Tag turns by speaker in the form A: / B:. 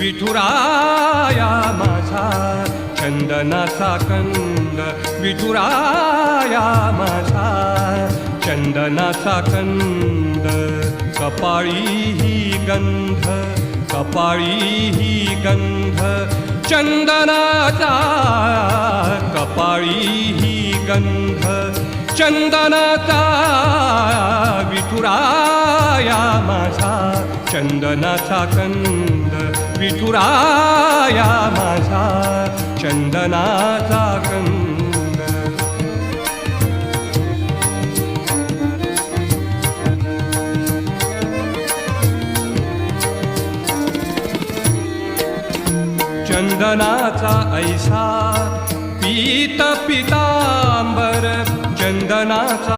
A: विठुराया माझा चंदनाचा कंद, विठुराया माझा चंदनाचा कंद. कपाळी ही गंध, कपाळी ही गंध चंदनाचा, कपाळी ही गंध चंदनाचा. विठुराया माझा चंदनाचा कंद, विठुराया माझा चंदनाचा कंद. चंदनाचा ऐसा पीत पितांबर, चंदनाचा